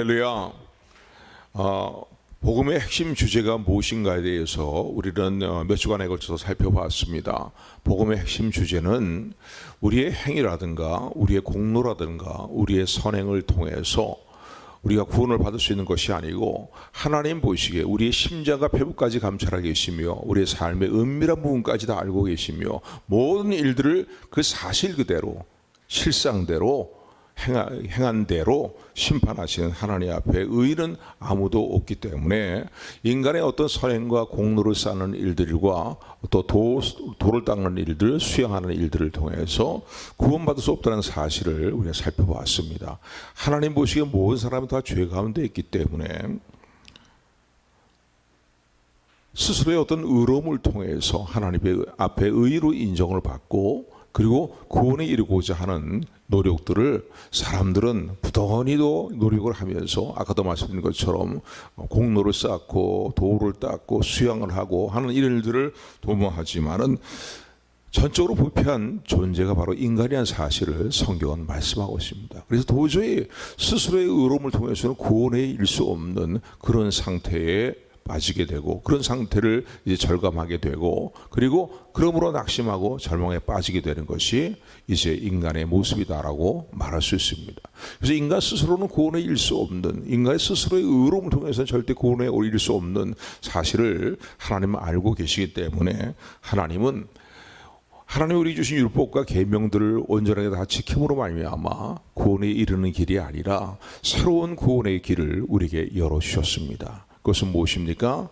할렐루야. 복음의 핵심 주제가 무엇인가에 대해서 우리는 몇 주간에 걸쳐서 살펴봤습니다. 복음의 핵심 주제는 우리의 행위라든가 우리의 공로라든가 우리의 선행을 통해서 우리가 구원을 받을 수 있는 것이 아니고 하나님 보시기에 우리의 심장과 폐부까지 감찰하고 계시며 우리의 삶의 은밀한 부분까지 다 알고 계시며 모든 일들을 그 사실 그대로 실상대로 행한 대로 심판하시는 하나님 앞에 의인은 아무도 없기 때문에 인간의 어떤 선행과 공로를 쌓는 일들과 또 도를 닦는 일들, 수행하는 일들을 통해서 구원받을 수 없다는 사실을 우리가 살펴보았습니다. 하나님 보시기에 모든 사람이 다 죄 가운데 있기 때문에 스스로의 어떤 의로움을 통해서 하나님 앞에 의로 인정을 받고 그리고 구원에 이르고자 하는 노력들을 사람들은 부단히도 노력을 하면서 아까도 말씀드린 것처럼 공로를 쌓고 도를 닦고 수양을 하고 하는 일들을 도모하지만은 전적으로 부패한 존재가 바로 인간이라는 사실을 성경은 말씀하고 있습니다. 그래서 도저히 스스로의 의로움을 통해서는 구원에 이를 수 없는 그런 상태에 빠지게 되고 그런 상태를 이제 절감하게 되고 그리고 그러므로 낙심하고 절망에 빠지게 되는 것이 이제 인간의 모습이다라고 말할 수 있습니다. 그래서 인간 스스로는 구원에 이를 수 없는 인간의 스스로의 의로움을 통해서는 절대 구원에 이를 수 없는 사실을 하나님은 알고 계시기 때문에 하나님이 우리 주신 율법과 계명들을 온전하게 다 지킴으로 말미암아 구원에 이르는 길이 아니라 새로운 구원의 길을 우리에게 열어주셨습니다. 그것은 무엇입니까?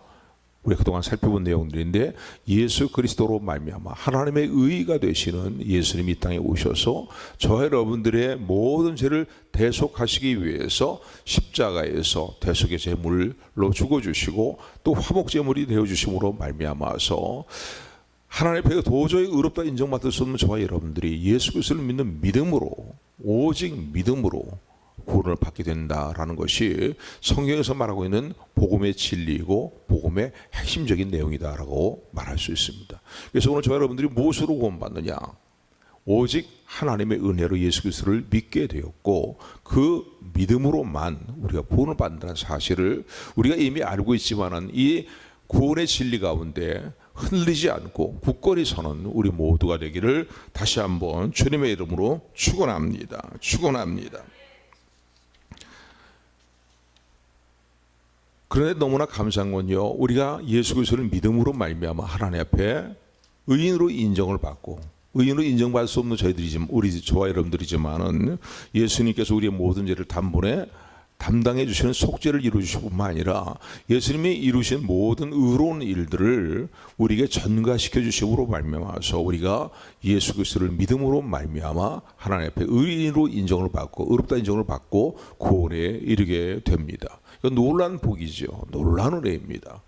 우리가 그동안 살펴본 내용들인데 예수 그리스도로 말미암아 하나님의 의가 되시는 예수님이 이 땅에 오셔서 저와 여러분들의 모든 죄를 대속하시기 위해서 십자가에서 대속의 제물로 죽어주시고 또 화목제물이 되어주심으로 말미암아서 하나님 앞에 도저히 의롭다 인정받을 수 없는 저와 여러분들이 예수 그리스도를 믿는 믿음으로 오직 믿음으로 구원을 받게 된다라는 것이 성경에서 말하고 있는 복음의 진리이고 복음의 핵심적인 내용이다라고 말할 수 있습니다. 그래서 오늘 저와 여러분들이 무엇으로 구원받느냐? 오직 하나님의 은혜로 예수 그리스도를 믿게 되었고 그 믿음으로만 우리가 구원을 받는다는 사실을 우리가 이미 알고 있지만은 이 구원의 진리 가운데 흔들리지 않고 굳건히 서는 우리 모두가 되기를 다시 한번 주님의 이름으로 축원합니다. 그런데 너무나 감사한 건요, 우리가 예수 그리스도를 믿음으로 말미암아 하나님 앞에 의인으로 인정을 받고 의인으로 인정받을 수 없는 저와 여러분들이지만은 예수님께서 우리의 모든 죄를 단번에 담당해 주시는 속죄를 이루어 주실 뿐만 아니라 예수님이 이루신 모든 의로운 일들을 우리에게 전가시켜 주심으로 말미암아서 우리가 예수 그리스도를 믿음으로 말미암아 하나님 앞에 의인으로 인정을 받고 의롭다 인정을 받고 구원에 이르게 됩니다. 이건 놀라운 복이죠. 놀라운 은혜입니다.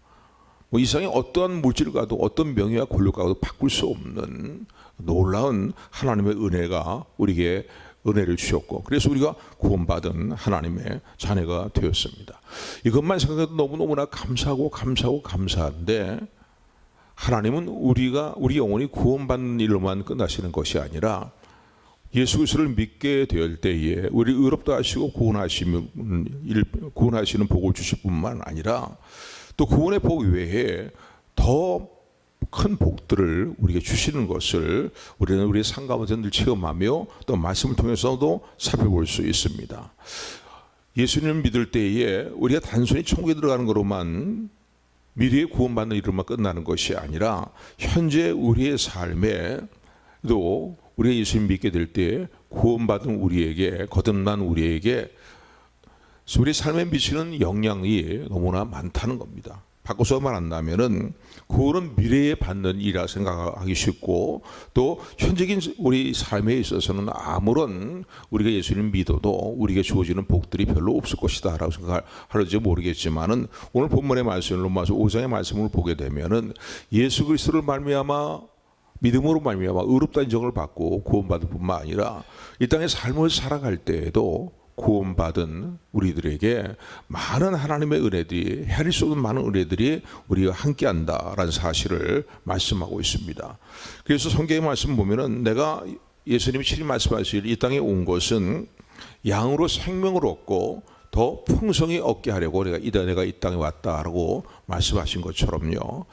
이 세상에 어떠한 물질과도 어떤 명예와 권력과도 바꿀 수 없는 놀라운 하나님의 은혜가 우리에게 은혜를 주셨고 그래서 우리가 구원받은 하나님의 자녀가 되었습니다. 이것만 생각해도 너무너무나 감사한데 하나님은 우리 영혼이 구원받는 일로만 끝나시는 것이 아니라 예수 그리스도를 믿게 될 때에 우리 의롭다 하시고 구원하시는 복을 주실 뿐만 아니라 또 구원의 복 외에 더 큰 복들을 우리에게 주시는 것을 우리는 우리의 삶 가운데 늘 체험하며 또 말씀을 통해서도 살펴볼 수 있습니다. 예수님을 믿을 때에 우리가 단순히 천국에 들어가는 것으로만 미래의 구원받는 일로만 끝나는 것이 아니라 현재 우리의 삶에도 우리가 예수님 믿게 될 때 구원받은 우리에게 거듭난 우리에게 우리 삶에 미치는 영향이 너무나 많다는 겁니다. 바꿔서 말한다면은 구원은 미래에 받는 일이라 생각하기 쉽고 또 현재적인 우리 삶에 있어서는 아무런 우리가 예수님을 믿어도 우리에게 주어지는 복들이 별로 없을 것이다 라고 생각할지 모르겠지만은 오늘 본문의 말씀 로마서 5장의 말씀을 보게 되면은 예수 그리스도를 말미암아 믿음으로 말미암아 의롭다 인정을 받고 구원받을 뿐만 아니라 이 땅의 삶을 살아갈 때에도 구원받은 우리들에게 많은 하나님의 은혜들이 헤아릴 수 없는 많은 은혜들이 우리와 함께한다라는 사실을 말씀하고 있습니다. 그래서 성경의 말씀 보면은 내가 예수님이 친히 말씀하실 이 땅에 온 것은 양으로 생명을 얻고 더 풍성히 얻게 하려고 내가 이 땅에 왔다라고 말씀하신 것처럼요.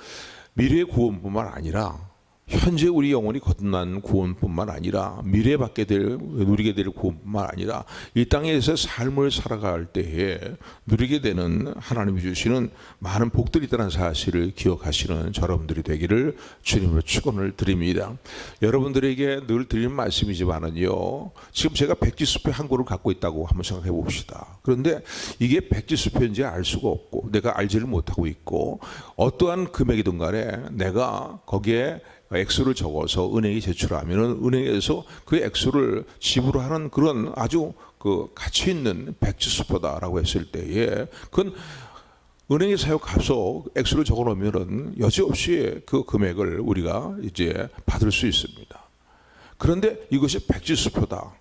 미래의 구원뿐만 아니라 현재 우리 영혼이 거듭난 구원뿐만 아니라 미래에 누리게 될 구원뿐만 아니라 이 땅에서 삶을 살아갈 때에 누리게 되는 하나님이 주시는 많은 복들이 있다는 사실을 기억하시는 여러분들이 되기를 주님으로 축원을 드립니다. 여러분들에게 늘 드리는 말씀이지만은요, 지금 제가 백지수표 한 권을 갖고 있다고 한번 생각해 봅시다. 그런데 이게 백지수표인지 알 수가 없고 내가 알지를 못하고 있고 어떠한 금액이든 간에 내가 거기에 액수를 적어서 은행에 제출하면은 은행에서 그 액수를 지불하는 그런 아주 그 가치 있는 백지수표다라고 했을 때에 그건 은행에 가서 액수를 적어 놓으면은 여지없이 그 금액을 우리가 이제 받을 수 있습니다. 그런데 이것이 백지수표다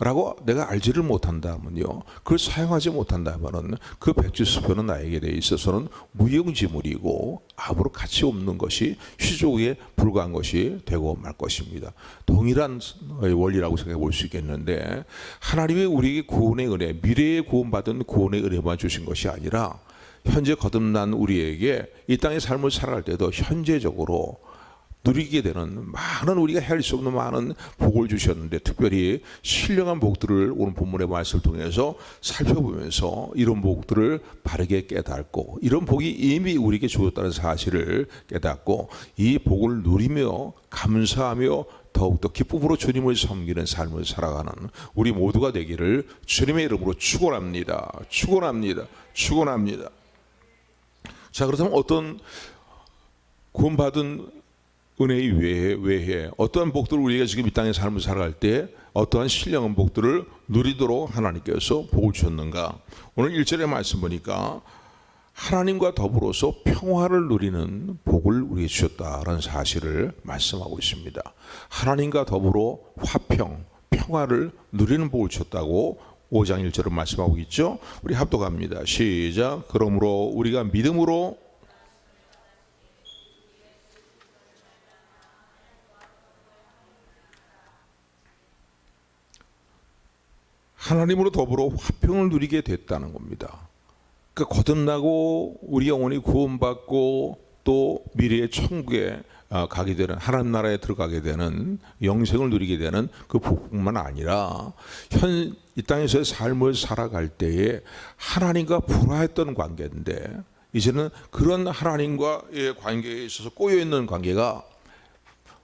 라고 내가 알지를 못한다면요, 그걸 사용하지 못한다면은 그 백지수표는 나에게 돼 있어서는 무용지물이고 아무런 가치 없는 것이虚조에 불과한 것이 되고 말 것입니다. 동일한 원리라고 생각해 볼 수 있겠는데, 하나님이 우리에게 구원의 은혜, 미래에 구원받은 구원의 은혜만 주신 것이 아니라 현재 거듭난 우리에게 이 땅의 삶을 살아갈 때도 현재적으로 누리게 되는 많은, 우리가 헤아릴 수 없는 많은 복을 주셨는데, 특별히 신령한 복들을 오늘 본문의 말씀을 통해서 살펴보면서 이런 복들을 바르게 깨닫고 이런 복이 이미 우리에게 주었다는 사실을 깨닫고 이 복을 누리며 감사하며 더욱더 기쁨으로 주님을 섬기는 삶을 살아가는 우리 모두가 되기를 주님의 이름으로 축원합니다. 축원합니다. 축원합니다. 자, 그렇다면 어떤 구원받은 은혜의 외에 어떠한 복들을 우리가 지금 이 땅의 삶을 살아갈 때 어떠한 신령한 복들을 누리도록 하나님께서 복을 주셨는가? 오늘 1절의 말씀 보니까 하나님과 더불어서 평화를 누리는 복을 우리에게 주셨다라는 사실을 말씀하고 있습니다. 하나님과 더불어 평화를 누리는 복을 주셨다고 5장 1절을 말씀하고 있죠. 우리 합독합니다. 시작. 그러므로 우리가 믿음으로 하나님으로 더불어 화평을 누리게 됐다는 겁니다. 그러니까 거듭나고 우리 영혼이 구원받고 또 미래의 천국에 가게 되는, 하나님 나라에 들어가게 되는, 영생을 누리게 되는 그 복뿐만 아니라 이 땅에서의 삶을 살아갈 때에 하나님과 불화했던 관계인데 이제는 그런 하나님과의 관계에 있어서 꼬여있는 관계가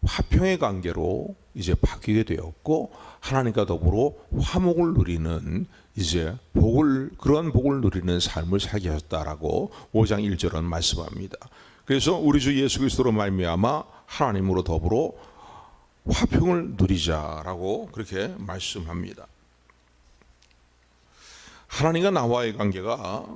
화평의 관계로 이제 바뀌게 되었고, 하나님과 더불어 화목을 누리는 이제 그런 복을 누리는 삶을 살게 하셨다라고 5장 1절은 말씀합니다. 그래서 우리 주 예수 그리스도로 말미암아 하나님으로 더불어 화평을 누리자라고 그렇게 말씀합니다. 하나님과 나와의 관계가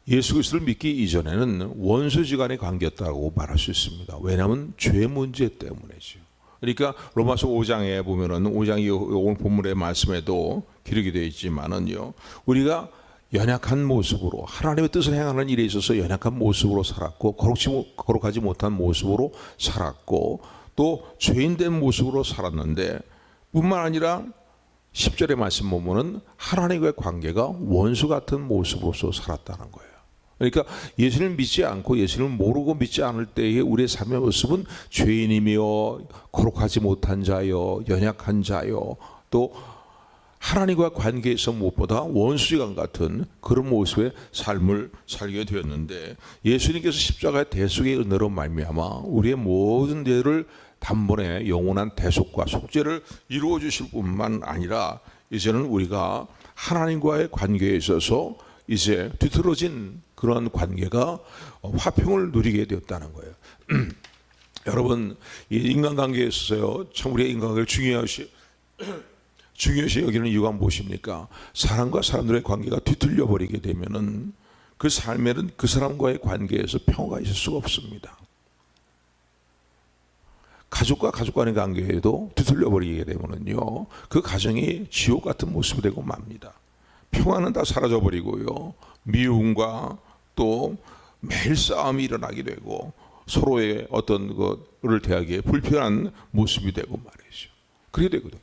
예수 그리스도를 믿기 이전에는 원수지간의 관계였다고 말할 수 있습니다. 왜냐하면 죄 문제 때문이죠. 그러니까 로마서 5장에 보면은 5장 오늘 본문의 말씀에도 기록이 되어 있지만은요, 우리가 연약한 모습으로 하나님의 뜻을 행하는 일에 있어서 연약한 모습으로 살았고 거룩하지 못한 모습으로 살았고 또 죄인된 모습으로 살았는데, 뿐만 아니라 10절의 말씀 보면은 하나님과의 관계가 원수 같은 모습으로서 살았다는 거예요. 그러니까 예수를 믿지 않고 예수를 모르고 믿지 않을 때의 우리의 삶의 모습은 죄인이며 거룩하지 못한 자여 연약한 자여 또 하나님과 관계에서 무엇보다 원수지간 같은 그런 모습의 삶을 살게 되었는데, 예수님께서 십자가의 대속의 은혜로 말미암아 우리의 모든 죄를 단번에 영원한 대속과 속죄를 이루어 주실 뿐만 아니라 이제는 우리가 하나님과의 관계에 있어서 이제 뒤틀어진 그런 관계가 화평을 누리게 되었다는 거예요. 여러분, 이 인간관계에 있어서요, 참 우리의 인간관계를 중요시 여기는 이유가 무엇입니까? 사람과 사람들의 관계가 뒤틀려 버리게 되면은 그 삶에는 그 사람과의 관계에서 평화가 있을 수가 없습니다. 가족과 가족 간의 관계에도 뒤틀려 버리게 되면은요, 그 가정이 지옥 같은 모습이 되고 맙니다. 평화는 다 사라져 버리고요, 미움과 또 매일 싸움이 일어나게 되고 서로의 어떤 것을 대하기에 불편한 모습이 되고 말이죠. 그렇게 되거든요.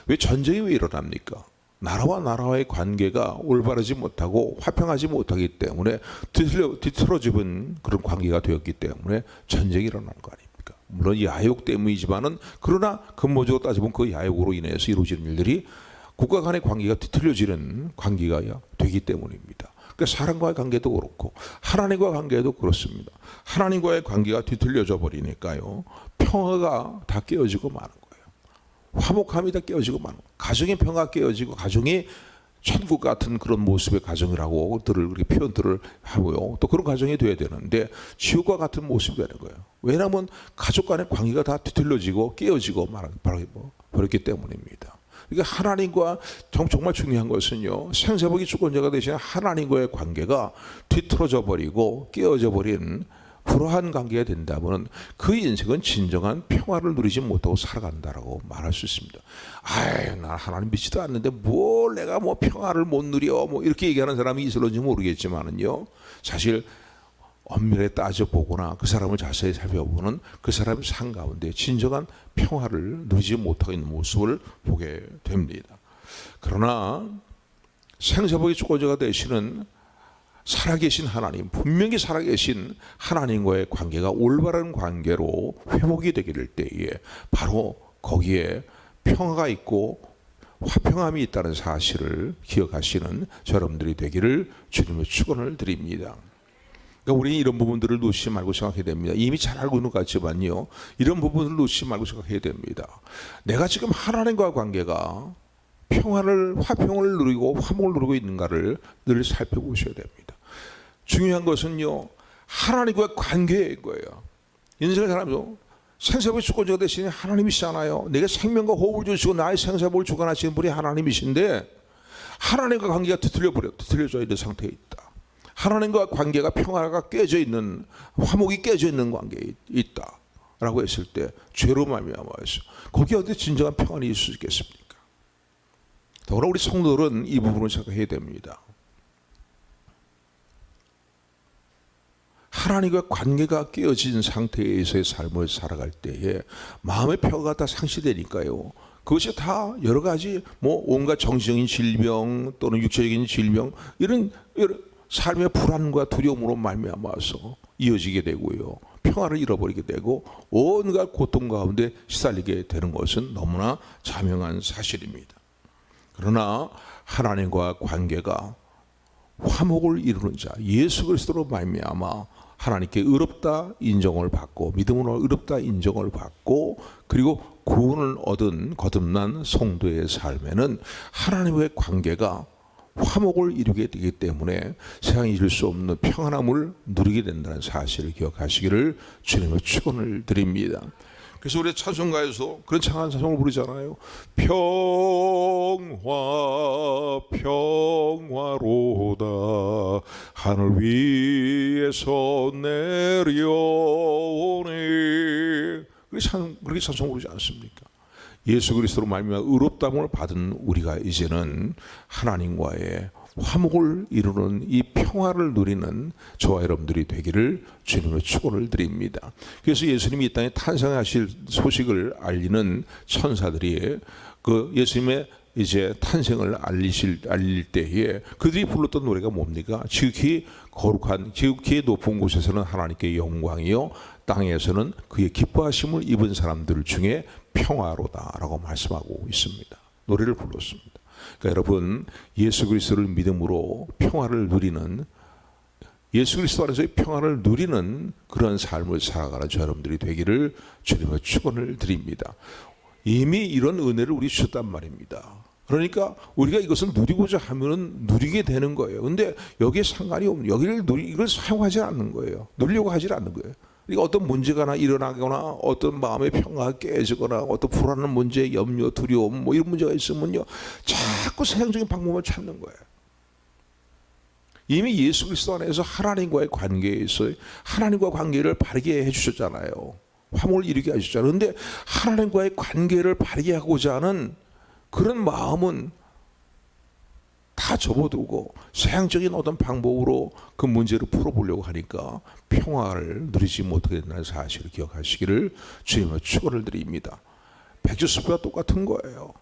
왜 전쟁이 왜 일어납니까? 나라와 나라와의 관계가 올바르지 못하고 화평하지 못하기 때문에 뒤틀어집은 그런 관계가 되었기 때문에 전쟁이 일어나는 거 아닙니까? 물론 야욕 때문이지만은 그러나 근본적으로 따지면 그 야욕으로 인해서 이루어지는 일들이 국가 간의 관계가 뒤틀려지는 관계가 되기 때문입니다. 그러니까 사람과의 관계도 그렇고 하나님과의 관계도 그렇습니다. 하나님과의 관계가 뒤틀려져 버리니까요, 평화가 다 깨어지고 마는 거예요. 화목함이 다 깨어지고 마는 거예요. 가정의 평화가 깨어지고 가정이 천국 같은 그런 모습의 가정이라고 그렇게 표현들을 하고요. 또 그런 가정이 돼야 되는데 지옥과 같은 모습이 되는 거예요. 왜냐하면 가족 간의 관계가 다 뒤틀려지고 깨어지고 버렸기 때문입니다. 그러니까 하나님과 정말 중요한 것은요, 생사복이 주권자가 되신 하나님과의 관계가 뒤틀어져 버리고 깨어져 버린 불화한 관계가 된다면 그 인생은 진정한 평화를 누리지 못하고 살아간다라고 말할 수 있습니다. 아이, 나 하나님 믿지도 않는데 뭘 내가 뭐 평화를 못 누려 뭐 이렇게 얘기하는 사람이 있을런지 모르겠지만은요, 사실 엄밀히 따져보거나 그 사람을 자세히 살펴보는 그 사람의 삶 가운데 진정한 평화를 누리지 못하고 있는 모습을 보게 됩니다. 그러나 생사복의 주권자가 되시는 살아계신 하나님, 분명히 살아계신 하나님과의 관계가 올바른 관계로 회복이 되기를 때에 바로 거기에 평화가 있고 화평함이 있다는 사실을 기억하시는 여러분들이 되기를 주님의 축원을 드립니다. 그러니까 우리는 이런 부분들을 놓치지 말고 생각해야 됩니다. 이미 잘 알고 있는 것 같지만요, 이런 부분을 놓치지 말고 생각해야 됩니다. 내가 지금 하나님과 관계가 화평을 누리고 화목을 누리고 있는가를 늘 살펴보셔야 됩니다. 중요한 것은요, 하나님과의 관계인 거예요. 인생의 사람도 생사복의 주권자가 되시니 하나님이시잖아요. 내게 생명과 호흡을 주시고 나의 생사복을 주관하시는 분이 하나님이신데 하나님과 관계가 뒤틀려져 있는 상태에 있다. 하나님과 관계가 평화가 깨져 있는, 화목이 깨져 있는 관계에 있다라고 했을 때 죄로 말미암아서 거기에 어디 진정한 평안이 있을 수 있겠습니까? 더불어 우리 성도들은 이 부분을 생각해야 됩니다. 하나님과 관계가 깨어진 상태에서의 삶을 살아갈 때에 마음의 평화가 다 상실되니까요, 그것이 다 여러 가지 온갖 정신적인 질병 또는 육체적인 질병, 이런 삶의 불안과 두려움으로 말미암아서 이어지게 되고요, 평화를 잃어버리게 되고 온갖 고통 가운데 시달리게 되는 것은 너무나 자명한 사실입니다. 그러나 하나님과 관계가 화목을 이루는 자 예수 그리스도로 말미암아 하나님께 의롭다 인정을 받고, 믿음으로 의롭다 인정을 받고, 그리고 구원을 얻은 거듭난 성도의 삶에는 하나님과의 관계가 화목을 이루게 되기 때문에 세상이 이룰 수 없는 평안함을 누리게 된다는 사실을 기억하시기를 주님의 축원을 드립니다. 그래서 우리 찬송가에서 그런 찬양한 찬송을 부르잖아요. 평화 평화로다 하늘 위에서 내려오네, 그렇게 찬송 부르지 않습니까? 예수 그리스도로 말미암아 의롭다함을 받은 우리가 이제는 하나님과의 화목을 이루는 이 평화를 누리는 저와 여러분들이 되기를 주님의 축원을 드립니다. 그래서 예수님이 이 땅에 탄생하실 소식을 알리는 천사들이 그 예수님의 이제 탄생을 알릴 때에 그들이 불렀던 노래가 뭡니까? 지극히 거룩한, 지극히 높은 곳에서는 하나님께 영광이요, 땅에서는 그의 기뻐하심을 입은 사람들 중에 평화로다라고 말씀하고 있습니다. 노래를 불렀습니다. 그러니까 여러분, 예수 그리스도를 믿음으로 평화를 누리는, 예수 그리스도 안에서의 평화를 누리는 그런 삶을 살아가는 저 여러분들이 되기를 주님의 축원을 드립니다. 이미 이런 은혜를 우리 주셨단 말입니다. 그러니까 우리가 이것을 누리고자 하면은 누리게 되는 거예요. 근데 여기에 상관이 없는, 이걸 사용하지 않는 거예요. 누리려고 하지 않는 거예요. 그러니까 어떤 문제가 일어나거나 어떤 마음의 평화가 깨지거나 어떤 불안한 문제, 염려, 두려움 이런 문제가 있으면요, 자꾸 세상적인 방법을 찾는 거예요. 이미 예수 그리스도 안에서 하나님과의 관계에서 하나님과 관계를 바르게 해주셨잖아요. 화목을 이루게 하셨잖아요. 그런데 하나님과의 관계를 바르게 하고자 하는 그런 마음은 다 접어두고 세상적인 어떤 방법으로 그 문제를 풀어보려고 하니까 평화를 누리지 못하게 된다는 사실을 기억하시기를 주님의 축원을 드립니다. 백조숲과 똑같은 거예요.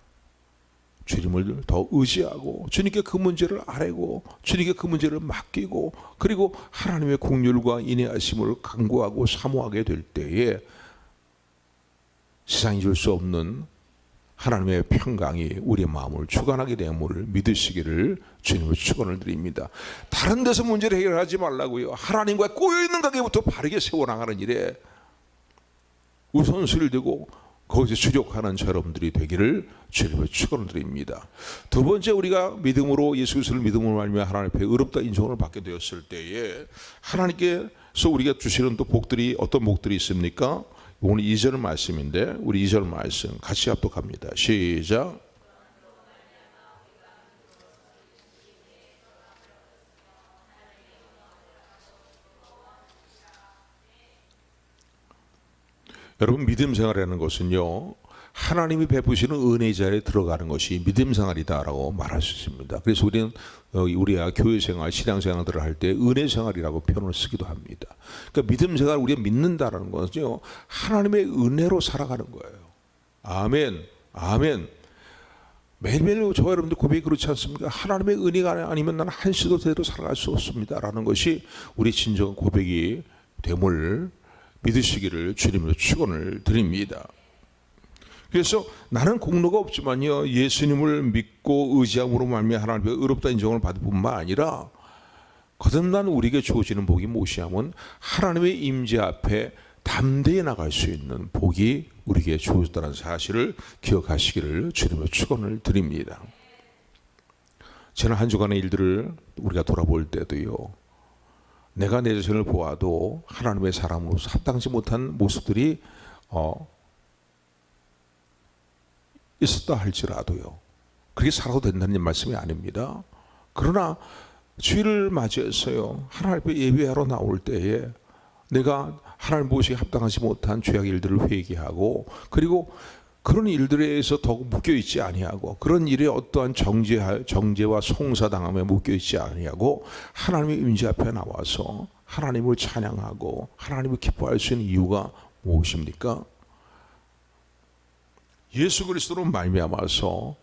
주님을 더 의지하고 주님께 그 문제를 아뢰고 주님께 그 문제를 맡기고 그리고 하나님의 긍휼과 인내하심을 간구하고 사모하게 될 때에 세상이 줄 수 없는 하나님의 평강이 우리의 마음을 주관하게 됨을 믿으시기를 주님의 축원을 드립니다. 다른 데서 문제를 해결하지 말라고요. 하나님과 꼬여있는 관계부터 바르게 세워나가는 일에 우선순위를 두고 거기서 주력하는 여러분들이 되기를 주님의 축원을 드립니다. 두 번째, 우리가 믿음으로 예수 그리스도를 믿음으로 말미암아 하나님 앞에 의롭다 인정을 받게 되었을 때에 하나님께서 우리가 주시는 또 복들이 어떤 복들이 있습니까? 오늘 2절 말씀인데 우리 2절 말씀 같이 합독합니다. 시작. 여러분, 믿음 생활이라는 것은요, 하나님이 베푸시는 은혜의 자리에 들어가는 것이 믿음 생활이다라고 말할 수 있습니다. 그래서 우리는 우리가 교회 생활, 신앙 생활들을 할 때 은혜 생활이라고 표현을 쓰기도 합니다. 그러니까 믿음 생활, 우리가 믿는다라는 것은요, 하나님의 은혜로 살아가는 거예요. 아멘, 아멘. 매일매일 저와 여러분들 고백이 그렇지 않습니까? 하나님의 은혜가 아니면 나는 한시도 제대로 살아갈 수 없습니다라는 것이 우리 진정한 고백이 됨을 믿으시기를 주님으로 축원을 드립니다. 그래서 나는 공로가 없지만요, 예수님을 믿고 의지함으로 말미암아 하나님의 의롭다 인정을 받을 뿐만 아니라 거듭난 우리에게 주어지는 복이 무엇이냐면 하나님의 임재 앞에 담대히 나갈 수 있는 복이 우리에게 주어졌다는 사실을 기억하시기를 주님의 축원을 드립니다. 지난 한 주간의 일들을 우리가 돌아볼 때도요, 내가 내 자신을 보아도 하나님의 사람으로서 합당치 못한 모습들이 있었다 할지라도요, 그렇게 살아도 된다는 말씀이 아닙니다. 그러나 주일을 맞이해서요, 하나님 앞에 예배하러 나올 때에 내가 하나님 보시기에 합당하지 못한 죄악의 일들을 회개하고 그리고 그런 일들에 의해서 더욱 묶여있지 아니하고 그런 일에 어떠한 정죄와 송사당함에 묶여있지 아니하고 하나님의 임재 앞에 나와서 하나님을 찬양하고 하나님을 기뻐할 수 있는 이유가 무엇입니까? 예수 그리스도로 말미암아서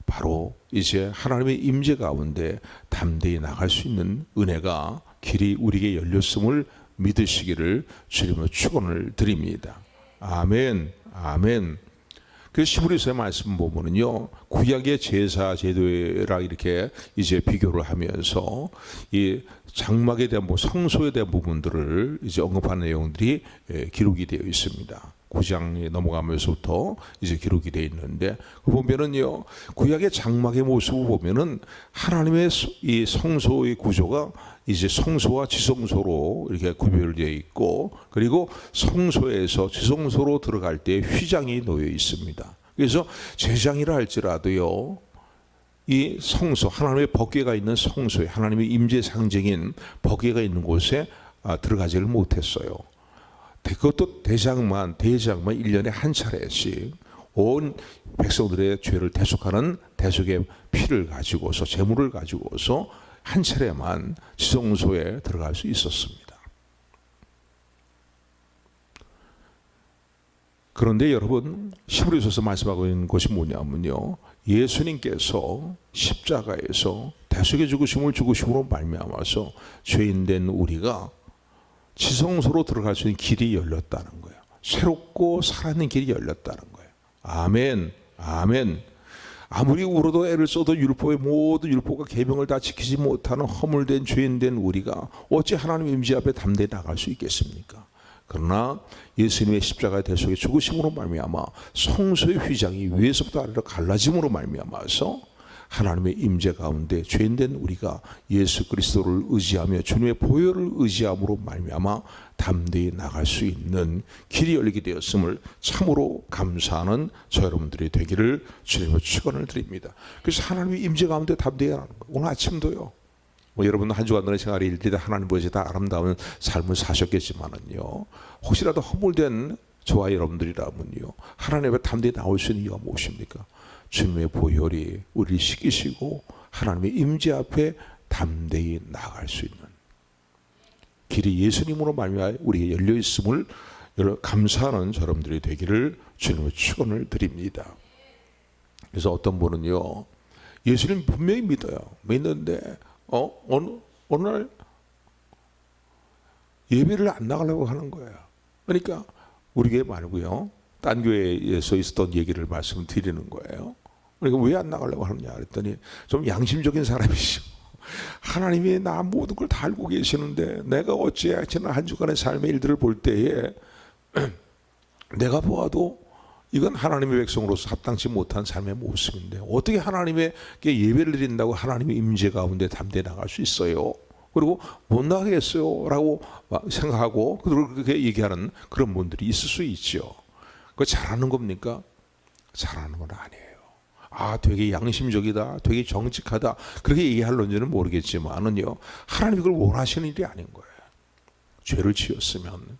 바로 이제 하나님의 임재 가운데 담대히 나갈 수 있는 은혜가 길이 우리에게 열렸음을 믿으시기를 주님의 축원을 드립니다. 아멘, 아멘. 그 히브리서의 말씀 보면은요, 구약의 제사 제도라 이렇게 이제 비교를 하면서 이 장막에 대한 성소에 대한 부분들을 이제 언급하는 내용들이 기록이 되어 있습니다. 9장에 넘어가면서부터 이제 기록이 되어 있는데 그 보면은요, 구약의 장막의 모습을 보면은 하나님의 이 성소의 구조가 이제 성소와 지성소로 이렇게 구별되어 있고 그리고 성소에서 지성소로 들어갈 때 휘장이 놓여 있습니다. 그래서 제장이라 할지라도요, 이 성소, 하나님의 법궤가 있는 성소에 하나님의 임재 상징인 법궤가 있는 곳에 들어가지를 못했어요. 그것도 대장만 1년에 한 차례씩 온 백성들의 죄를 대속하는 대속의 피를 가지고서 제물을 가지고서 한 차례만 지성소에 들어갈 수 있었습니다. 그런데 여러분, 히브리서에서 말씀하고 있는 것이 뭐냐면요, 예수님께서 십자가에서 대속의 죽으심으로 말미암아서 죄인된 우리가 지성소로 들어갈 수 있는 길이 열렸다는 거예요. 새롭고 살아있는 길이 열렸다는 거예요. 아멘, 아멘. 아무리 울어도 애를 써도 율법의 모든 율법과 계명을 다 지키지 못하는 허물된 죄인된 우리가 어찌 하나님 임재 앞에 담대히 나갈 수 있겠습니까? 그러나 예수님의 십자가의 대속의 죽으심으로 말미암아 성소의 휘장이 위에서부터 아래로 갈라짐으로 말미암아서 하나님의 임재 가운데 죄인된 우리가 예수 그리스도를 의지하며 주님의 보혈을 의지함으로 말미암아 담대히 나갈 수 있는 길이 열리게 되었음을 참으로 감사하는 저 여러분들이 되기를 주님의 축원을 드립니다. 그래서 하나님의 임재 가운데 담대히 나가는 거예요. 오늘 아침도요, 여러분 한 주간의 생활의 일들이 하나님 보시기에 다 아름다운 삶을 사셨겠지만은요, 혹시라도 허물된 저와 여러분들이라면요, 하나님 앞에 담대히 나올 수 있는 이유가 무엇입니까? 주님의 보혈이 우리를 씻기시고 하나님의 임재 앞에 담대히 나아갈 수 있는 길이 예수님으로 말미암아 우리에게 열려 있음을 감사하는 여러분들이 되기를 주님의 축원을 드립니다. 그래서 어떤 분은요, 예수님 분명히 믿어요. 믿는데 어느 날 예배를 안 나가려고 하는 거예요. 그러니까 우리 교회 말고요, 딴 교회에서 있었던 얘기를 말씀드리는 거예요. 그러니까 왜 안 나가려고 하느냐 그랬더니 좀 양심적인 사람이시죠. 하나님이 나 모든 걸 다 알고 계시는데 내가 어찌해야 지난 한 주간의 삶의 일들을 볼 때에 내가 보아도 이건 하나님의 백성으로서 합당치 못한 삶의 모습인데 어떻게 하나님에게 예배를 드린다고 하나님의 임재 가운데 담대히 나갈 수 있어요? 그리고 못 나가겠어요 라고 생각하고 그렇게 얘기하는 그런 분들이 있을 수 있죠. 그거 잘하는 겁니까? 잘하는 건 아니에요. 되게 양심적이다, 되게 정직하다 그렇게 얘기할런지는 모르겠지만은요, 하나님이 그걸 원하시는 일이 아닌 거예요. 죄를 지었으면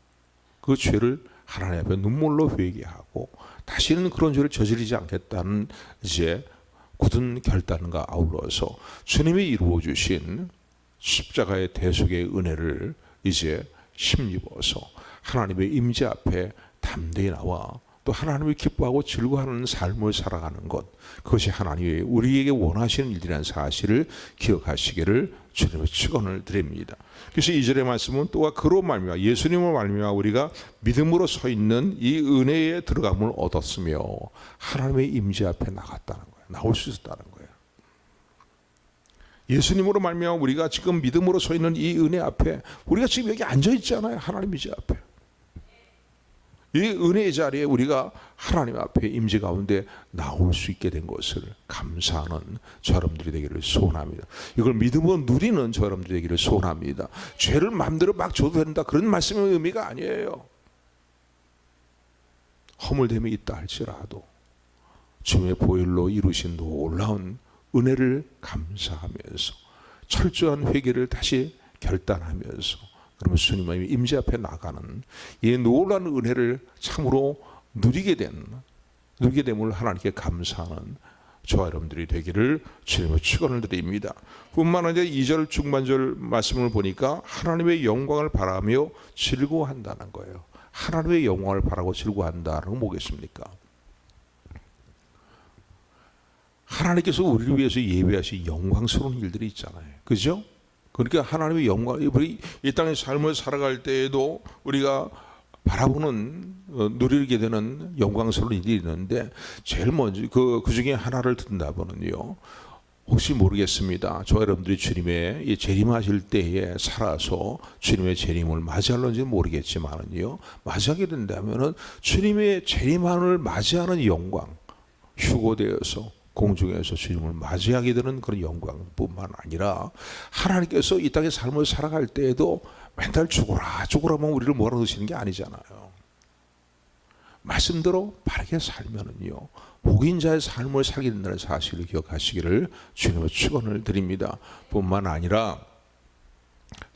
그 죄를 하나님 앞에 눈물로 회개하고 다시는 그런 죄를 저지르지 않겠다는 이제 굳은 결단과 아울러서 주님이 이루어 주신 십자가의 대속의 은혜를 이제 힘입어서 하나님의 임재 앞에 담대히 나와 또 하나님을 기뻐하고 즐거워하는 삶을 살아가는 것, 그것이 하나님이 우리에게 원하시는 일이라는 사실을 기억하시기를 주님의 축원을 드립니다. 그래서 2절의 말씀은 또한 그로 말미암아 예수님을 말미암아 우리가 믿음으로 서 있는 이 은혜에 들어감을 얻었으며 하나님의 임재 앞에 나갔다는 거예요. 나올 수 있었다는 거예요. 예수님으로 말미암아 우리가 지금 믿음으로 서 있는 이 은혜 앞에 우리가 지금 여기 앉아 있잖아요. 하나님 임재 앞에. 이 은혜의 자리에 우리가 하나님 앞에 임재 가운데 나올 수 있게 된 것을 감사하는 저 여러분들이 되기를 소원합니다. 이걸 믿음으로 누리는 저 여러분들이 되기를 소원합니다. 죄를 마음대로 막 줘도 된다 그런 말씀의 의미가 아니에요. 허물됨이 있다 할지라도 주님의 보혈로 이루신 놀라운 은혜를 감사하면서 철저한 회개를 다시 결단하면서 그러면 주님의 임재 앞에 나가는 이 놀라운 은혜를 참으로 누리게 됨을 하나님께 감사하는 저와 여러분들이 되기를 주님의 축원을 드립니다. 뿐만 아니라 2절 중반절 말씀을 보니까 하나님의 영광을 바라며 즐거워한다는 거예요. 하나님의 영광을 바라고 즐거워한다는 건 뭐겠습니까? 하나님께서 우리를 위해서 예배하신 영광스러운 일들이 있잖아요. 그죠? 그러니까 하나님의 영광, 우리 이 땅의 삶을 살아갈 때에도 우리가 바라보는 누리게 되는 영광스러운 일이 있는데 제일 먼저 그 중에 하나를 든다면요, 혹시 모르겠습니다. 저 여러분들이 주님의 재림하실 때에 살아서 주님의 재림을 맞이할런지 모르겠지만은요, 맞이하게 된다면은 주님의 재림을 맞이하는 영광, 휴거되어서 공중에서 주님을 맞이하게 되는 그런 영광뿐만 아니라 하나님께서 이 땅의 삶을 살아갈 때에도 맨날 죽어라만 우리를 몰아넣으시는 게 아니잖아요. 말씀대로 바르게 살면은요, 복인 자의 삶을 살게 된다는 사실을 기억하시기를 주님의 축원을 드립니다. 뿐만 아니라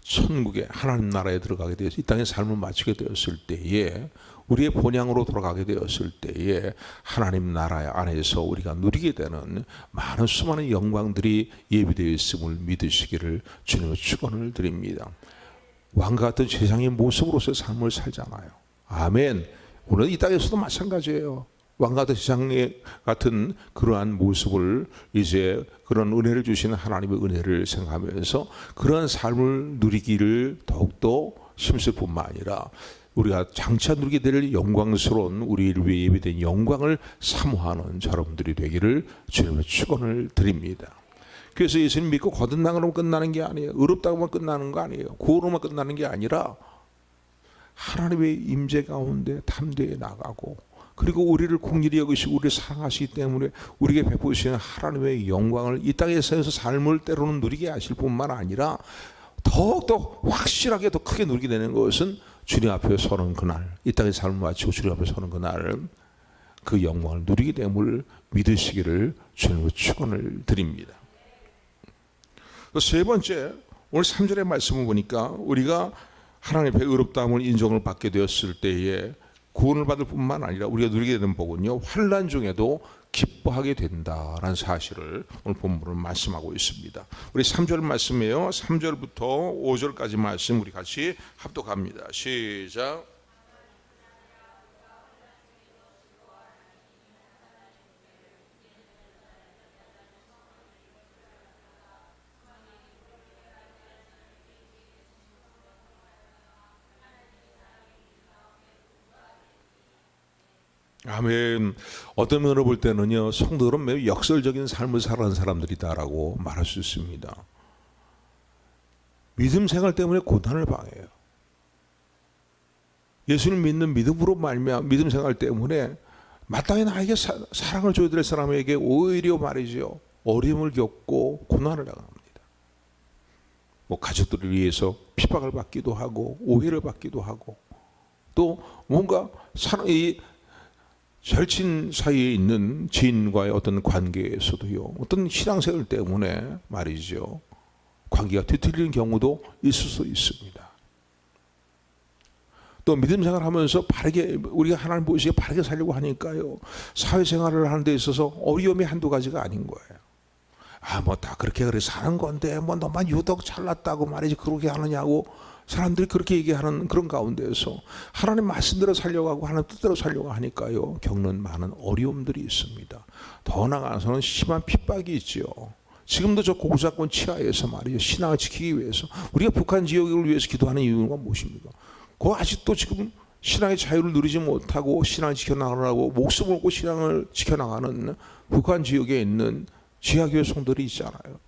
천국에 하나님 나라에 들어가게 되어서 이 땅의 삶을 마치게 되었을 때에 우리의 본향으로 돌아가게 되었을 때에 하나님 나라 안에서 우리가 누리게 되는 많은 수많은 영광들이 예비되어 있음을 믿으시기를 주님의 축원을 드립니다. 왕과 같은 세상의 모습으로서의 삶을 살잖아요. 아멘. 오늘 이 땅에서도 마찬가지예요. 왕과 같은 세상 같은 그러한 모습을 이제 그런 은혜를 주시는 하나님의 은혜를 생각하면서 그러한 삶을 누리기를 더욱더 힘쓸 뿐만 아니라 우리가 장차 누리게 될 영광스러운 우리를 위해 예비된 영광을 사모하는 여러분들이 되기를 주님의 축원을 드립니다. 그래서 예수님 믿고 거듭나면 끝나는 게 아니에요. 의롭다고만 끝나는 거 아니에요. 구원으로만 끝나는 게 아니라 하나님의 임재 가운데 담대히 나가고 그리고 우리를 긍휼히 여기시고 우리를 사랑하시기 때문에 우리에게 베푸시는 하나님의 영광을 이 땅에서 삶을 때로는 누리게 하실 뿐만 아니라 더욱더 확실하게 더 크게 누리게 되는 것은 주님 앞에 서는 그날, 이 땅의 삶을 마치고 주님 앞에 서는 그날 그 영광을 누리게 됨을 믿으시기를 주님의 축원을 드립니다. 세 번째, 오늘 3절의 말씀을 보니까 우리가 하나님 앞에 의롭다함을 인정을 받게 되었을 때에 구원을 받을 뿐만 아니라 우리가 누리게 되는 복은요, 환난 중에도 기뻐하게 된다라는 사실을 오늘 본문은 말씀하고 있습니다. 우리 3절 말씀이에요. 3절부터 5절까지 말씀 우리 같이 합독합니다. 시작. 아멘. 어떤 면으로 볼 때는요, 성도들은 매우 역설적인 삶을 살아가는 사람들이다라고 말할 수 있습니다. 믿음 생활 때문에 고난을 당해요. 예수를 믿는 믿음으로 말미암아 믿음 생활 때문에 마땅히 나에게 사랑을 줘야 될 사람에게 오히려 말이죠, 어려움을 겪고 고난을 당합니다. 뭐 가족들을 위해서 핍박을 받기도 하고 오해를 받기도 하고, 또 뭔가 이 절친 사이에 있는 지인과의 어떤 관계에서도요, 어떤 신앙생활 때문에 말이죠, 관계가 뒤틀리는 경우도 있을 수 있습니다. 또 믿음 생활하면서 바르게 우리가 하나님 보시기에 바르게 살려고 하니까요, 사회생활을 하는 데 있어서 어려움이 한두 가지가 아닌 거예요. 뭐 다 그렇게 그래 사는 건데 뭐 너만 유독 잘났다고 말이지 그렇게 하느냐고 사람들이 그렇게 얘기하는 그런 가운데서 하나님 말씀대로 살려고 하고 하나님 뜻대로 살려고 하니까요, 겪는 많은 어려움들이 있습니다. 더 나아가서는 심한 핍박이 있죠. 지금도 저 공사권 치하에서 말이죠, 신앙을 지키기 위해서 우리가 북한 지역을 위해서 기도하는 이유가 무엇입니까? 그 아직도 지금 신앙의 자유를 누리지 못하고 신앙을 지켜나가려고 목숨을 걸고 신앙을 지켜나가는 북한 지역에 있는 지하교회 성도들이 있잖아요.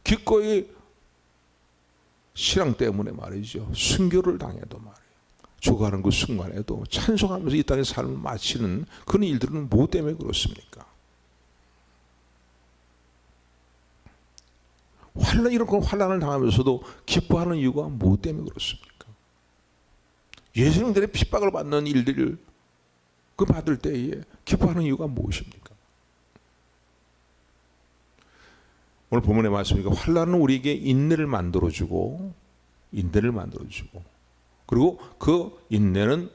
기꺼이 신앙 때문에 말이죠, 순교를 당해도 말이에요, 죽어가는 그 순간에도 찬송하면서 이 땅의 삶을 마치는 그런 일들은 뭐 때문에 그렇습니까? 이런 환난을 당하면서도 기뻐하는 이유가 뭐 때문에 그렇습니까? 예수님들의 핍박을 받는 일들을 받을 때에 기뻐하는 이유가 무엇입니까? 오늘 본문의 말씀이니까 환난은 우리에게 인내를 만들어주고 그리고 그 인내는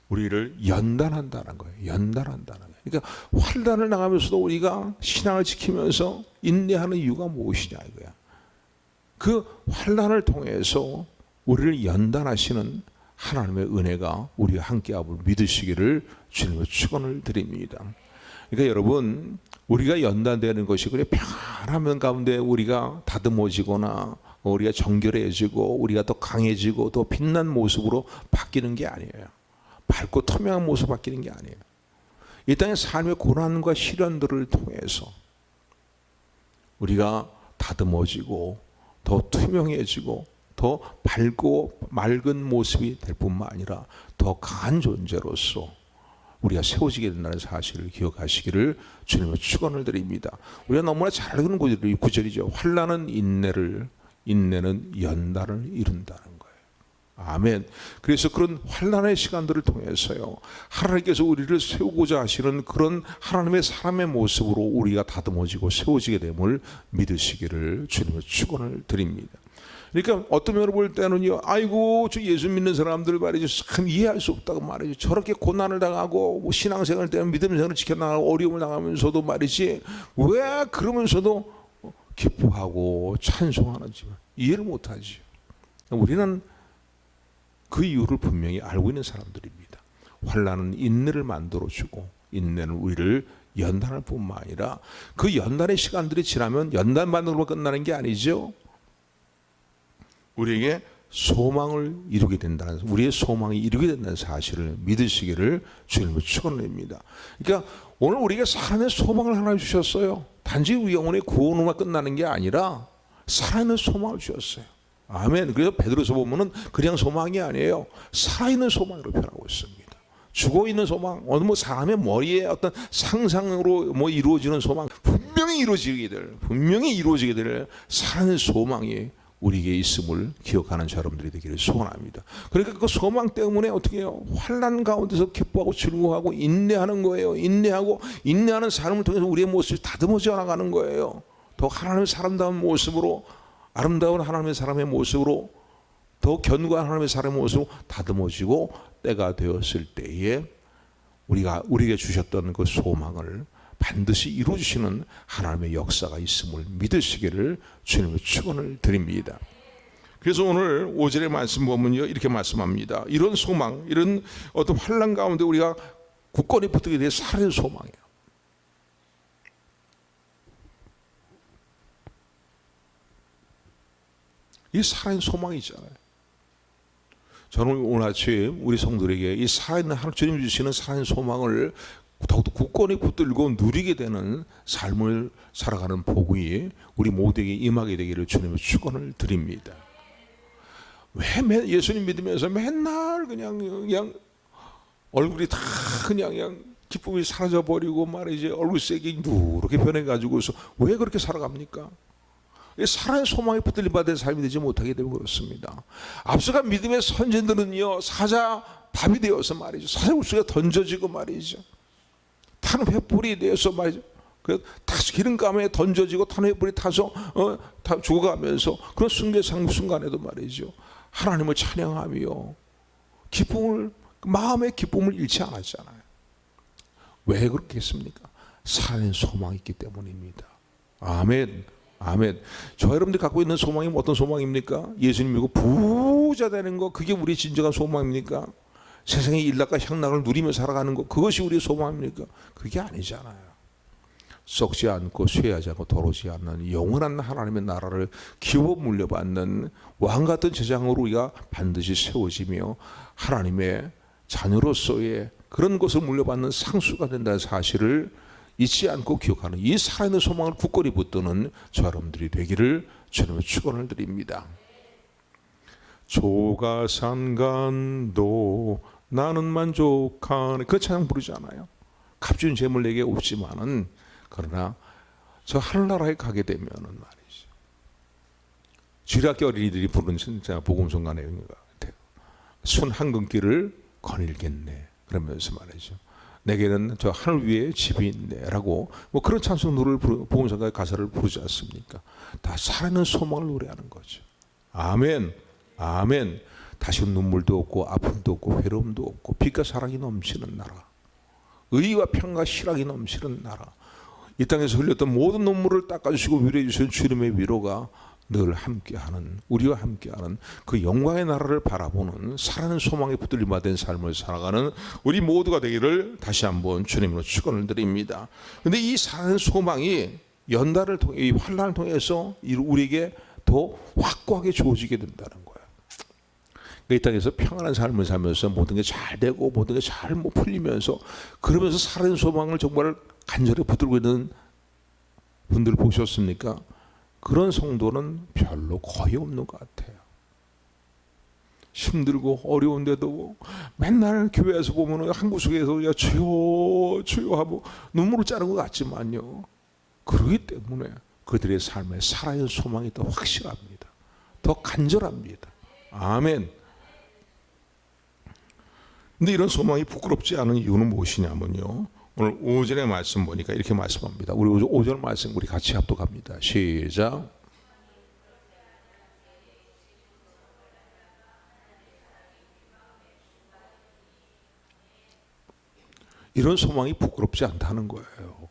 우리를 연단한다는 거예요. 연단한다는 거예요. 그러니까 환난을 당하면서도 우리가 신앙을 지키면서 인내하는 이유가 무엇이냐 이거야. 그 환난을 통해서 우리를 연단하시는 하나님의 은혜가 우리와 함께함을 믿으시기를 주님의 축원을 드립니다. 그러니까 여러분, 우리가 연단되는 것이 그냥 평안한 가운데 우리가 다듬어지거나 우리가 정결해지고 우리가 더 강해지고 더 빛난 모습으로 바뀌는 게 아니에요. 밝고 투명한 모습 바뀌는 게 아니에요. 이 땅의 삶의 고난과 시련들을 통해서 우리가 다듬어지고 더 투명해지고 더 밝고 맑은 모습이 될 뿐만 아니라 더 강한 존재로서 우리가 세워지게 된다는 사실을 기억하시기를 주님의 축원을 드립니다. 우리가 너무나 잘 아는 구절이죠. 환난은 인내는 연단을 이룬다는 거예요. 아멘. 그래서 그런 환난의 시간들을 통해서요, 하나님께서 우리를 세우고자 하시는 그런 하나님의 사람의 모습으로 우리가 다듬어지고 세워지게 됨을 믿으시기를 주님의 축원을 드립니다. 그러니까 어떤 면으로 볼 때는요, 아이고 저 예수 믿는 사람들 말이죠, 참 이해할 수 없다고 말이죠. 저렇게 고난을 당하고 뭐 신앙생활 때문에 믿음 생활을 지켜나가고 어려움을 당하면서도 말이지 왜 그러면서도 기뻐하고 찬송하는지 이해를 못하지. 우리는 그 이유를 분명히 알고 있는 사람들입니다. 환난은 인내를 만들어주고 인내는 우리를 연단할 뿐만 아니라 그 연단의 시간들이 지나면 연단만으로 끝나는 게 아니죠. 우리에게 소망을 이루게 된다는, 우리의 소망이 이루게 된다는 사실을 믿으시기를 주님의 축원합니다. 그러니까 오늘 우리가 삶의 소망을 하나 주셨어요. 단지 우리 영혼의 구원으로만 끝나는 게 아니라 살아있는 소망을 주셨어요. 아멘. 그래서 베드로서 보면은 그냥 소망이 아니에요. 살아있는 소망으로 표현하고 있습니다. 죽어있는 소망, 어느 뭐 사람의 머리에 어떤 상상으로 뭐 이루어지는 소망, 분명히 이루어지게 될 살아있는 소망이 우리에게 있음을 기억하는 여러분들이 되기를 소원합니다. 그러니까 그 소망 때문에 어떻게 해요? 환난 가운데서 기뻐하고 즐거워하고 인내하는 거예요. 인내하는 삶을 통해서 우리의 모습이 다듬어져 나가는 거예요. 더 하나님의 사람다운 모습으로, 아름다운 하나님의 사람의 모습으로, 더 견고한 하나님의 사람의 모습으로 다듬어지고 때가 되었을 때에 우리에게 주셨던 그 소망을 반드시 이루어주시는 하나님의 역사가 있음을 믿으시기를 주님의 축원을 드립니다. 그래서 오늘 5절의 말씀 보면요, 이렇게 말씀합니다. 이런 소망, 이런 어떤 환난 가운데 우리가 굳건히 붙들게 될 살아있는 소망이에요. 이 살아있는 소망이 있잖아요. 저는 오늘 아침 우리 성도들에게 이 살아있는 하나님 주님 주시는 살아있는 소망을 더욱더 굳건히 붙들고 누리게 되는 삶을 살아가는 복이 우리 모두에게 임하게 되기를 주님의 축원을 드립니다. 왜 예수님 믿으면서 맨날 그냥 얼굴이 다 그냥 기쁨이 사라져 버리고 말이지, 얼굴색이 누렇게 변해가지고서 왜 그렇게 살아갑니까? 살아있는 소망에 붙들림 받은 삶이 되지 못하게 되면 그렇습니다. 앞서간 믿음의 선진들은요, 사자 밥이 되어서 말이죠, 사자 울수가 던져지고 말이죠, 타는 횃불이 되어서 말이죠, 다 기름감에 던져지고 타는 횃불이 타서 다 죽어가면서 그런 순간에도 말이죠, 하나님을 찬양하며 마음의 기쁨을 잃지 않았잖아요. 왜 그렇게 했습니까? 살아있는 소망이 있기 때문입니다. 아멘. 아멘. 저 여러분들이 갖고 있는 소망이 어떤 소망입니까? 예수님 믿고 부자 되는 거, 그게 우리의 진정한 소망입니까? 세상의 일락과 향락을 누리며 살아가는 것, 그것이 우리의 소망입니까? 그게 아니잖아요. 썩지 않고 쇠하지 않고 더러지 않는 영원한 하나님의 나라를 기워 물려받는 왕같은 제장으로 우리가 반드시 세워지며 하나님의 자녀로서의 그런 것을 물려받는 상수가 된다는 사실을 잊지 않고 기억하는 이 살아있는 소망을 굳건히 붙드는 저 여러분들이 되기를 주님의 축원을 드립니다. 조가산간도 나는 만족하네, 그 찬양 부르잖아요. 값진 재물 내게 없지만은 그러나 저 하늘나라에 가게 되면은 말이죠, 주일학교 어린이들이 부르는 진짜 복음성가 내용인 것 같아요. 순 한금길을 거닐겠네 그러면서 말이죠, 내게는 저 하늘 위에 집이 있네라고 뭐 그런 찬송 노래를 복음성가의 가사를 부르지 않습니까? 다 살아있는 소망을 노래하는 거죠. 아멘. 아멘. 다시는 눈물도 없고 아픔도 없고 괴로움도 없고 빛과 사랑이 넘치는 나라, 의와 평과 희락이 넘치는 나라, 이 땅에서 흘렸던 모든 눈물을 닦아주시고 위로해 주시는 주님의 위로가 늘 함께하는, 우리와 함께하는 그 영광의 나라를 바라보는 살아있는 소망에 붙들림받은 삶을 살아가는 우리 모두가 되기를 다시 한번 주님으로 축원을 드립니다. 그런데 이 살아있는 소망이 연단을 통해, 이 환난을 통해서 우리에게 더 확고하게 주어지게 된다는 거예요. 이 땅에서 평안한 삶을 살면서 모든 게 잘 되고 모든 게 잘 풀리면서 그러면서 살아있는 소망을 정말 간절히 붙들고 있는 분들 보셨습니까? 그런 성도는 별로 거의 없는 것 같아요. 힘들고 어려운데도 맨날 교회에서 보면 한 구석에서 야 주여 주여 하고 눈물을 짜는 것 같지만요, 그러기 때문에 그들의 삶에 살아있는 소망이 더 확실합니다. 더 간절합니다. 아멘. 근데 이런 소망이 부끄럽지 않은 이유는 무엇이냐면요, 오늘 5절의 말씀 보니까 이렇게 말씀합니다. 우리 5절 말씀 우리 같이 합독합니다. 시작. 이런 소망이 부끄럽지 않다는 거예요.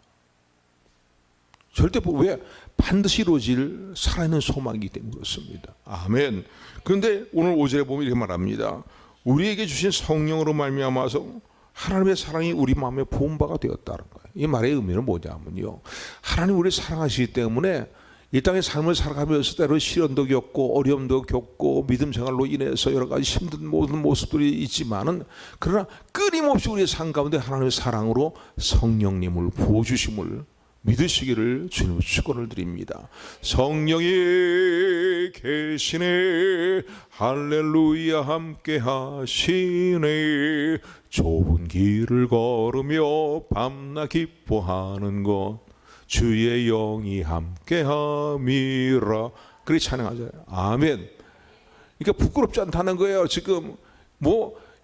절대 왜? 반드시 이루어질 살아있는 소망이기 때문에 그렇습니다. 아멘. 그런데 오늘 5절에 보면 이렇게 말합니다. 우리에게 주신 성령으로 말미암아서 하나님의 사랑이 우리 마음에 부은 바가 되었다는 거예요. 이 말의 의미는 뭐냐면요, 하나님 우리를 사랑하시기 때문에 이 땅의 삶을 살아가면서 때로 시련도 겪고 어려움도 겪고 믿음 생활로 인해서 여러 가지 힘든 모든 모습들이 있지만은, 그러나 끊임없이 우리의 삶 가운데 하나님의 사랑으로 성령님을 부어주심을 믿으시기를 주님의 축원을 드립니다. 성령이 계시네, 할렐루야 함께 하시네, 좁은 길을 걸으며 밤낮 기뻐하는 것 주의 영이 함께 함이라, 그렇게 찬양하잖아요. 아멘. 그러니까 부끄럽지 않다는 거예요. 지금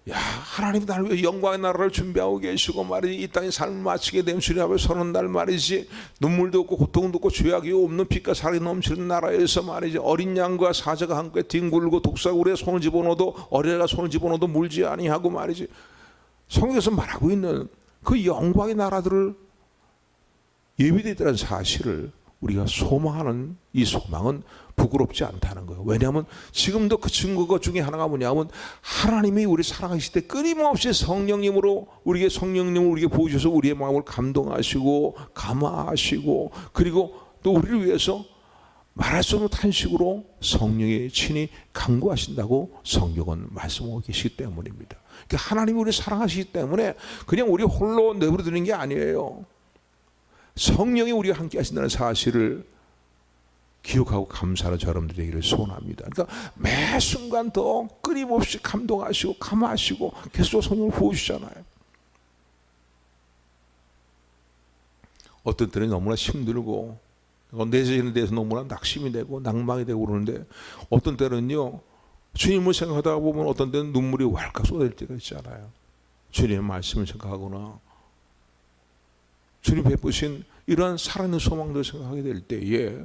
하나님 나를 위해 영광의 나라를 준비하고 계시고 말이지, 이 땅의 삶을 마치게 되면 주님 앞에 서는 날 말이지, 눈물도 없고 고통도 없고 죄악이 없는 빛과 사랑이 넘치는 나라에서 말이지, 어린 양과 사자가 함께 뒹굴고 독사구리에 손을 집어넣어도 어린애가 손을 집어넣어도 물지 아니하고 말이지, 성경에서 말하고 있는 그 영광의 나라들을 예비되어 있다는 사실을 우리가 소망하는 이 소망은 부끄럽지 않다는 거예요. 왜냐하면 지금도 그 증거 중에 하나가 뭐냐면, 하나님이 우리 사랑하실 때 끊임없이 성령님으로 우리에게 보여주셔서 우리의 마음을 감동하시고 감화하시고, 그리고 또 우리를 위해서 말할 수 없는 탄식으로 성령의 친히 강구하신다고 성경은 말씀하고 계시기 때문입니다. 그러니까 하나님이 우리를 사랑하시기 때문에 그냥 우리 홀로 내버려두는 게 아니에요. 성령이 우리와 함께 하신다는 사실을 기억하고 감사하는 여러분들이 되기를 소원합니다. 그러니까 매 순간 더 끊임없이 감동하시고 감화하시고 계속 성령을 부어주시잖아요. 어떤 때는 너무나 힘들고 내재에 대해서 너무나 낙심이 되고 낭망이 되고 그러는데, 어떤 때는요 주님을 생각하다 보면 어떤 때는 눈물이 왈칵 쏟아질 때가 있잖아요. 주님의 말씀을 생각하거나 주님 베푸신 이러한 살아있는 소망들을 생각하게 될 때에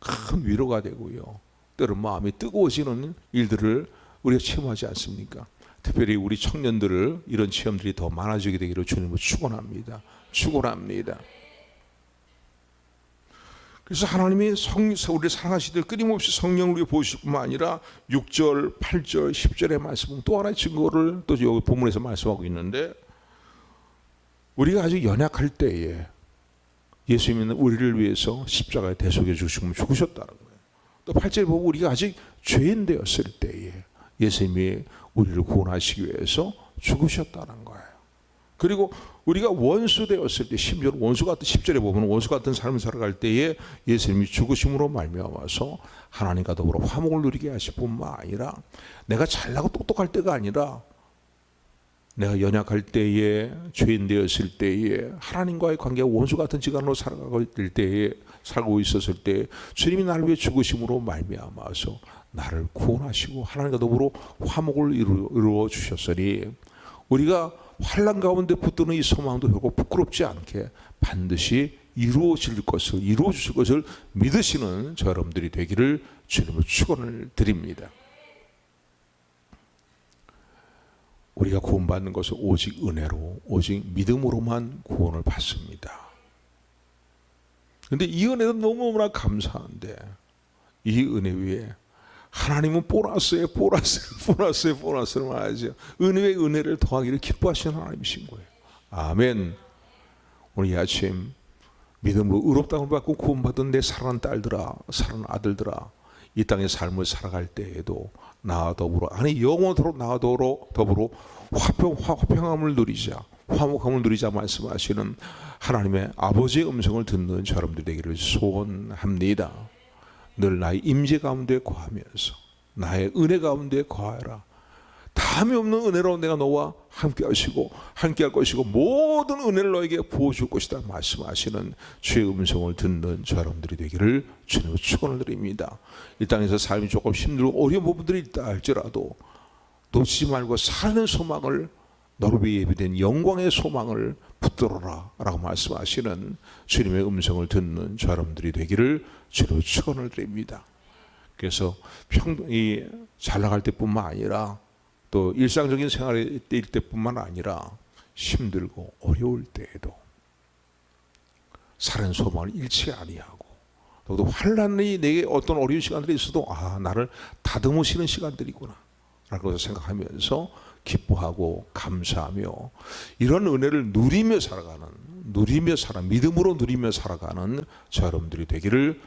큰 위로가 되고요, 때로 마음이 뜨거워지는 일들을 우리가 체험하지 않습니까? 특별히 우리 청년들을 이런 체험들이 더 많아지게 되기를 주님을 축원합니다. 축원합니다. 그래서 하나님이 우리를 사랑하시듯 끊임없이 성령을 우리에게 보여주실 뿐만 아니라 6절, 8절, 10절의 말씀은 또 하나의 증거를 또 여기 본문에서 말씀하고 있는데, 우리가 아주 연약할 때에 예수님은 우리를 위해서 십자가에 대속해 주시고 죽으셨다는 거예요. 또 8절에 보면 우리가 아직 죄인 되었을 때에 예수님이 우리를 구원하시기 위해서 죽으셨다는 거예요. 그리고 우리가 원수 되었을 때, 심지어 원수 같은 10절에 보면 원수 같은 삶을 살아갈 때에 예수님이 죽으심으로 말미암아서 하나님과 더불어 화목을 누리게 하실 뿐만 아니라, 내가 잘나고 똑똑할 때가 아니라 내가 연약할 때에, 죄인 되었을 때에, 하나님과의 관계가 원수 같은 지간으로 살아가고 있을 때에, 살고 있었을 때 주님이 나를 위해 죽으심으로 말미암아서 나를 구원하시고 하나님과 더불어 화목을 이루어 주셨으니, 우리가 환난 가운데 붙드는 이 소망도 결국 부끄럽지 않게 반드시 이루어 주실 것을 믿으시는 저 여러분들이 되기를 주님을 축원을 드립니다. 우리가 구원받는 것은 오직 은혜로, 오직 믿음으로만 구원을 받습니다. 그런데 이 은혜도 너무나 감사한데, 이 은혜 위에 하나님은 보너스를 말하죠. 은혜의 은혜를 더하기를 기뻐하시는 하나님이신 거예요. 아멘. 오늘 이 아침 믿음으로 의롭다함을 받고 구원받은 내 사랑하는 딸들아, 사랑하는 아들들아, 이 땅의 삶을 살아갈 때에도 나와 더불어, 아니 영원토록 나와 더불어 화평함을 누리자, 화목함을 누리자 말씀하시는 하나님의 아버지의 음성을 듣는 여러분들 되기를 소원합니다. 늘 나의 임재 가운데 거하면서 나의 은혜 가운데 거하라. 다함이 없는 은혜로 내가 너와 함께 하시고 함께 할 것이고 모든 은혜를 너에게 부어줄 것이다 말씀하시는 주의 음성을 듣는 저 여러분들이 되기를 주님으로 축원을 드립니다. 이 땅에서 삶이 조금 힘들고 어려운 부분들이 있다 할지라도 놓치지 말고 사는 소망을, 너를 위해 예비된 영광의 소망을 붙들어라 라고 말씀하시는 주님의 음성을 듣는 저 여러분들이 되기를 주로 축원을 드립니다. 그래서 잘 나갈 때뿐만 아니라 또 일상적인 생활일 때뿐만 아니라 힘들고 어려울 때에도 살은 소망을 잃지 아니하고, 또 환난이 내게 어떤 어려운 시간들이 있어도 나를 다듬으시는 시간들이구나 라고 생각하면서 기뻐하고 감사하며 이런 은혜를 믿음으로 누리며 살아가는 저 여러분들이 되기를